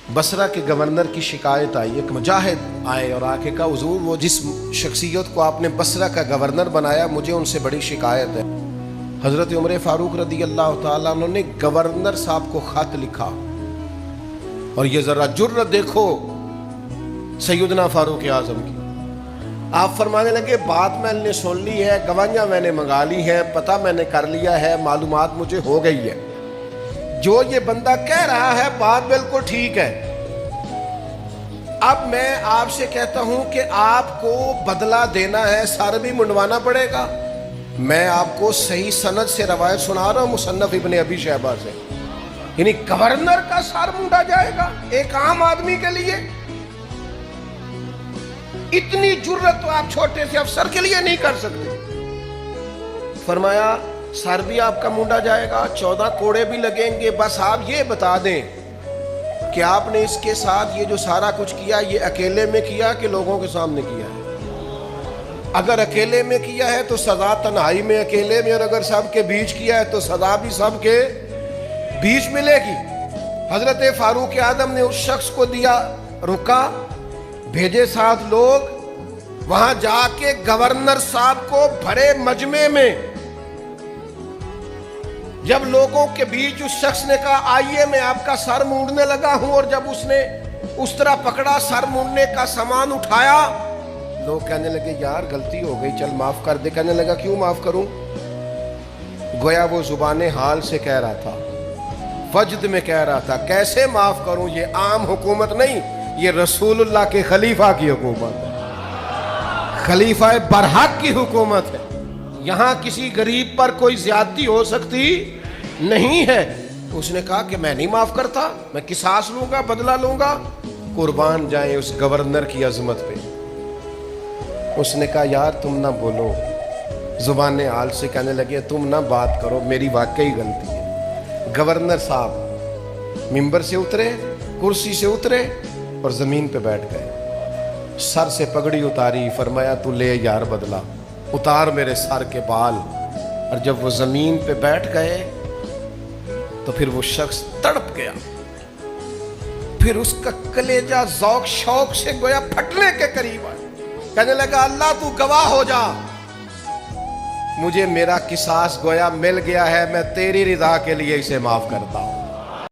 बसरा के गवर्नर की शिकायत आई, एक मुजाहिद आए और आके कहा हुजूर वो जिस शख्सियत को आपने बसरा का गवर्नर बनाया मुझे उनसे बड़ी शिकायत है। हज़रत उमर फारूक रदी अल्लाह ताला अन्हु ने गवर्नर साहब को खत लिखा, और ये जरा जुर्रत देखो सैयदना फारूक आजम की। आप फरमाने लगे बात मैंने सुन ली है, गवाहियां मैंने मंगा ली है, पता मैंने कर लिया है, मालूमात मुझे हो गई है, जो ये बंदा कह रहा है बात बिल्कुल ठीक है। अब मैं आपसे कहता हूं कि आपको बदला देना है, सर भी मुंडवाना पड़ेगा। मैं आपको सही सनद से रवायत सुना रहा हूं मुसन्नफ इब्ने अबी शैबा से, यानी गवर्नर का सर मुंडा जाएगा एक आम आदमी के लिए। इतनी जुर्रत तो आप छोटे से अफसर के लिए नहीं कर सकते। फरमाया सर भी आपका मुंडा जाएगा, 14 कोड़े भी लगेंगे, बस आप ये बता दें कि आपने इसके साथ ये जो सारा कुछ किया ये अकेले में किया कि लोगों के सामने किया है। अगर अकेले में किया है तो सजा तन्हाई में अकेले में, और अगर सबके बीच किया है तो सजा भी सबके बीच मिलेगी। हजरत फारूक आदम ने उस शख्स को दिया, रुका, भेजे 7 लोग, वहां जाके गवर्नर साहब को भरे मजमे में जब लोगों के बीच उस शख्स ने कहा आइए मैं आपका सर मूंडने लगा हूं, और जब उसने उस तरह पकड़ा सर मूंडने का सामान उठाया, लोग कहने लगे यार गलती हो गई, चल माफ कर दे। कहने लगा क्यों माफ करूं? गोया वो जुबाने हाल से कह रहा था, वजद में कह रहा था, कैसे माफ करूं, ये आम हुकूमत नहीं, ये रसूलुल्लाह के खलीफा की हुकूमत है, खलीफा बरहक की हुकूमत है। यहां किसी गरीब पर कोई ज्यादती हो सकती नहीं है। उसने कहा कि मैं नहीं माफ करता, मैं किसास लूंगा, बदला लूंगा। कुर्बान जाए उस गवर्नर की अजमत पे। उसने कहा यार तुम ना बोलो, जुबान हाल से कहने लगे तुम ना बात करो, मेरी वाकई गलती है। गवर्नर साहब मिंबर से उतरे, कुर्सी से उतरे और जमीन पे बैठ गए, सर से पगड़ी उतारी, फरमाया तू ले यार बदला, उतार मेरे सर के बाल। और जब वो जमीन पे बैठ गए तो फिर वो शख्स तड़प गया, फिर उसका कलेजा ज़ौक शौक से गोया फटने के करीब आया। कहने लगा अल्लाह तू गवाह हो जा, मुझे मेरा किसास गोया मिल गया है, मैं तेरी रिदा के लिए इसे माफ करता हूं।